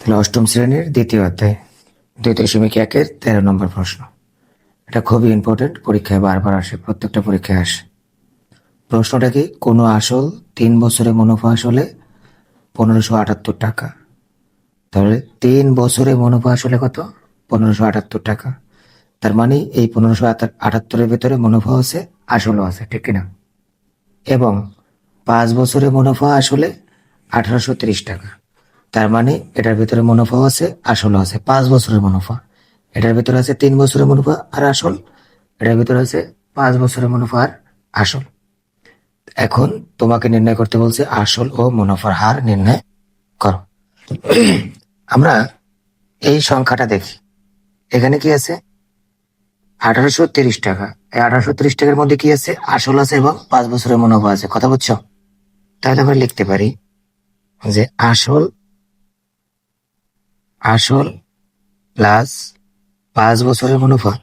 তাহলে অষ্টম শ্রেণীর দ্বিতীয় অধ্যায় 2.1-এর 13 নম্বর প্রশ্ন। এটা খুবই ইম্পর্টেন্ট, পরীক্ষায় বারবার আসে, প্রত্যেকটা পরীক্ষায় আসে। প্রশ্নটা কি, কোনো আসল 3 বছরে মুনাফা আসলে 1578 টাকা। তাহলে 3 বছরে মুনাফা আসলে কত? 1578 টাকা। তার মানে এই 1578-এর ভিতরে মুনাফা আছে, আসলও আছে, ঠিক কিনা? এবং 5 বছরে মুনাফা আসলে 1830 টাকা। তার মানে এটার ভিতরে মুনাফা আছে, আসলও আছে। 5 বছরের মুনাফা, এটার ভিতরে আছে 3 বছরের মুনাফা আর আসল, এটার ভিতরে আছে 5 বছরের মুনাফা আর আসল। এখন তোমাকে নির্ণয় করতে বলছে আসল ও মুনাফার হার নির্ণয় করো। আমরা এই সংখ্যাটা দেখি, এখানে কি আছে? 1830 টাকা। এই 1830 টাকার মধ্যে কি আছে? আসল আছে এবং 5 বছরের মুনাফা আছে। কথা বুঝছো? তাহলে আমরা লিখতে পারি যে আসল আসল প্লাস 5 বছরের মুনাফা,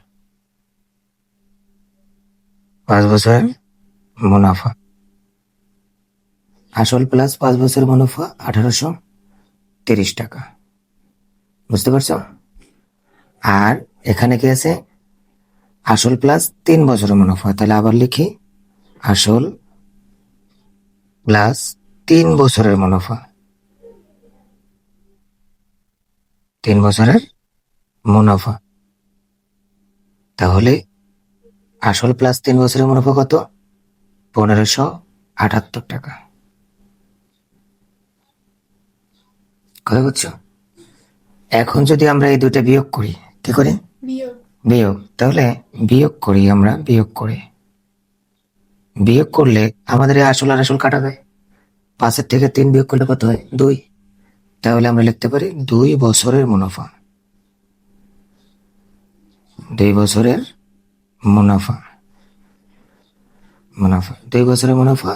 5 বছরের মুনাফা, আসল প্লাস 5 বছরের মুনাফা 1830 টাকা। বুঝতে পারছো? আর এখানে কি আছে? আসল প্লাস 3 বছরের মুনাফা। তাহলে আবার লিখি আসল প্লাস 3 বছরের মুনাফা, 3 বছরের মুনাফা। তাহলে আসল প্লাস 3 বছরের মুনাফা কত? 1578 টাকা। কথা বুঝছো? এখন যদি আমরা এই দুইটা বিয়োগ করি, কি করি? বিয়োগ। তাহলে বিয়োগ করি, আমরা বিয়োগ করি। বিয়োগ করলে আমাদের এই আসল আর আসল কাটা যায়। 5-এর থেকে 3 বিয়োগ করলে কত হয়? 2। তাহলে আমরা লিখতে পারি 2 বছরের মুনাফা, 2 বছরের মুনাফা, মুনাফা 2 বছরের মুনাফা।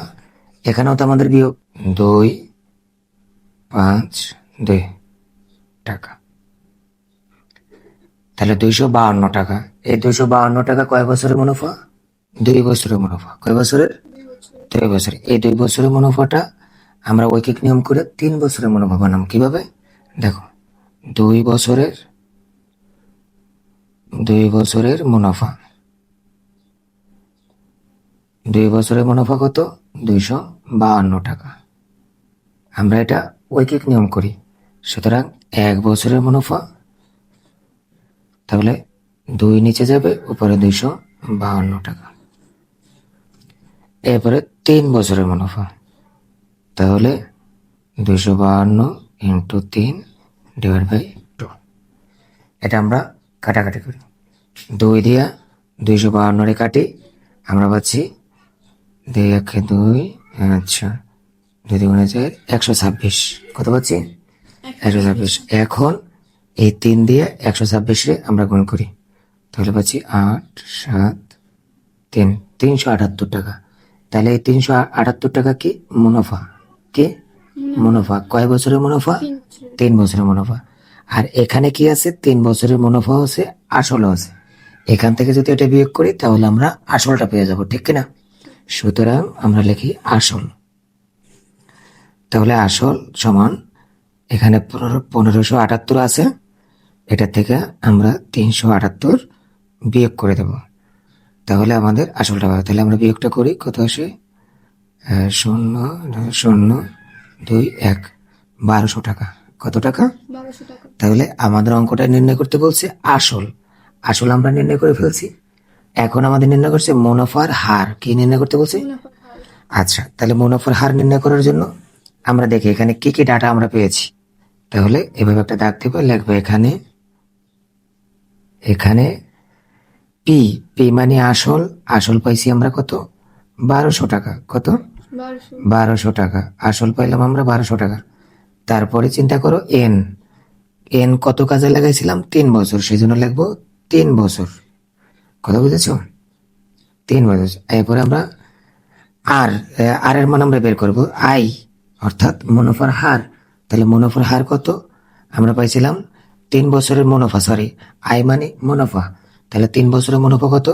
এখানেও তো আমাদের বিয়োগ, 252 টাকা। তাহলে 252 টাকা। এই 252 টাকা কয় বছরের মুনাফা? 2 বছরের মুনাফা। কয় বছরের? 2 বছর। এই 2 বছরের মুনাফাটা আমরা ঐকিক নিয়ম করে 3 বছরের মুনাফা বানাম। কিভাবে? দেখো, 2 বছরের 2 বছরের মুনাফা, 2 বছরের মুনাফা কত? 252 টাকা। আমরা এটা ঐকিক নিয়ম করি, সুতরাং 1 বছরের মুনাফা, তাহলে 2 নিচে যাবে, উপরে 252 টাকা। এরপরে 3 বছরের মুনাফা, তাহলে 252 ইন্টু 3 ডিভাইড বাই 2। এটা আমরা কাটাকাটি করি, 2 দিয়া 252 কাটি, আমরা পাচ্ছি 2 1 2, আচ্ছা 2 2 4 126। কত পাচ্ছি? 126। এখন এই 3 দিয়ে 126 আমরা গুণ করি, তাহলে পাচ্ছি 8 7 3, 378 টাকা। তাহলে এই 378 টাকা কি? মুনাফা। কি মুনাফা? কয় বছরের মুনাফা? 3 বছরের মুনাফা। আর এখানে কি আছে? 3 বছরের মুনাফা আছে, আসলও আছে। এখান থেকে যদি এটা বিয়োগ করি তাহলে আমরা আসলটা পেয়ে যাব, ঠিক কিনা? সুতরাং আমরা লিখি আসল। তাহলে আসল সমান, এখানে 1578 আছে, এটা থেকে আমরা 378 বিয়োগ করে দেব, তাহলে আমাদের আসলটা পাবে। তাহলে আমরা বিয়োগটা করি, কত আসে? 0 0 2 1, 1200 টাকা। কত টাকা? 1200 টাকা। তাহলে আমাদের অঙ্কটা নির্ণয় করতে বলছে আসল, আসল আমরা নির্ণয় করে ফেলছি। এখন আমাদের নির্ণয় করছে মুনাফার হার। কি নির্ণয় করতে বলছে? মুনাফার হার। আচ্ছা, তাহলে মুনাফার হার নির্ণয় করার জন্য আমরা দেখি এখানে কি কি ডাটা আমরা পেয়েছি। তাহলে এভাবে একটা দাগ দেবো, লিখবো এখানে, এখানে পি, পি মানে আসল, আসল পাইছি আমরা কত? 1200 টাকা। কত? 1200। 1200 টাকা আসল পাইলাম আমরা, 1200 টাকা। তারপরে চিন্তা করো এন, এন কত কাজে লাগাইছিলাম? 3 বছর, সেই জন্য লিখবো 3 বছর। কথা বুঝেছো? 3 বছর। এরপরে আমরা আর, আর এর মান আমরা বের করবো আই, অর্থাৎ মুনাফার হার। তাহলে মুনাফার হার কত? আমরা পাইছিলাম 3 বছরের মুনাফা, সরি আই মানে মুনাফা। তাহলে 3 বছরের মুনাফা কত?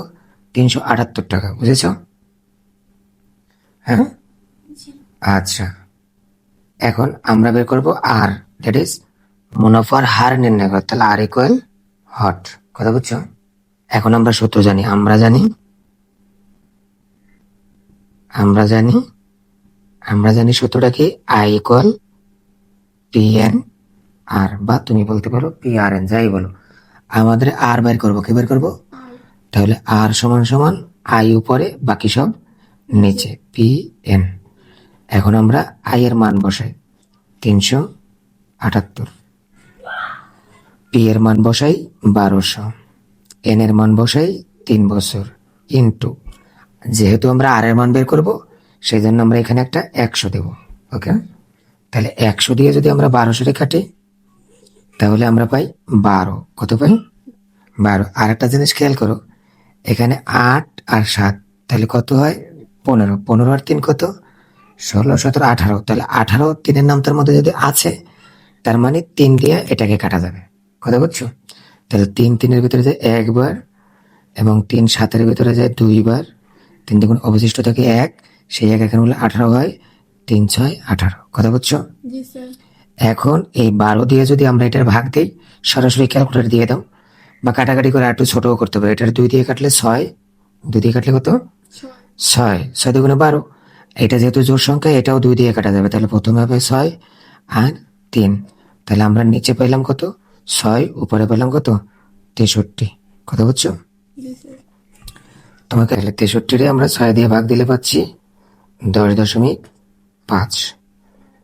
378 টাকা। বুঝেছ? হ্যাঁ, আচ্ছা। এখন আমরা বের করবো আর, দ্যাট ইজ মুনাফার হার নির্ণয় করো, তাহলে আর ইকুয়াল হট। কথা বুঝছো? এখন আমরা সূত্র জানি, আমরা জানি সূত্রটা কি, আই ইকুয়াল পি এন আর, বা তুমি বলতে পারো পি আর এন, যাই বলো। আমাদের আর বের করবো, কি বের করবো? তাহলে আর সমান সমান আই উপরে, বাকি সব নিচে, পি এন। এখন আমরা আই এর মান বসাই 378, পি এর মান বসাই 1200, এন এর মান বসাই 3 বছর, ইন্টু, যেহেতু আমরা আর এর মান বের করবো সেই জন্য আমরা এখানে একটা 100 দেব। ওকে, তাহলে 100 দিয়ে যদি আমরা 1200 কাটি তাহলে আমরা পাই 12। কত পাই? 12। আর একটা জিনিস খেয়াল করো, এখানে 8 আর 7, তাহলে কত হয়? 15। 15 আর 3 কত? 16, 17, 18। তাহলে 18 3-এর নামটার মধ্যে যদি আছে, তার মানে 3 দিয়ে এটাকে কাটা যাবে। কথা বুঝছো? তাহলে 3 3-এর ভিতরে যায় একবার, এবং 3 7-এর ভিতরে যায় 2 বার। 3 দ্বিগুণ অবশিষ্ট থাকে 1, সেই 1 এখানে হলে 18 হয়, 3 6 18। কথা বুঝছো? জি স্যার। এখন এই 12 দিয়ে যদি আমরা এটার ভাগ দিই, সরাসরি ক্যালকুলেটর দিয়ে দাও, বা কাটাকাটি করে একটু ছোটও করতে পারো। এটার 2 দিয়ে কাটলে 6, 2 দিয়ে কাটলে কত? 6, 6 দুগুণে 12। এটা যেহেতু জোড় সংখ্যা, এটাও 2 দিয়ে কাটা যাবে, তাহলে প্রথমে হবে 6 আর 3। তাহলে আমরা নিচে পেলাম কত? 6, উপরে পেলাম কত? 63। কথা বুঝছো? জি স্যার। তোমাকে তাহলে 63 আমরা 6 দিয়ে ভাগ দিলে পাচ্ছি 10.5।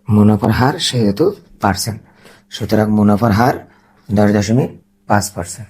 মুনাফার হার সেহেতু পার্সেন্ট, সুতরাং মুনাফার হার 10.5%।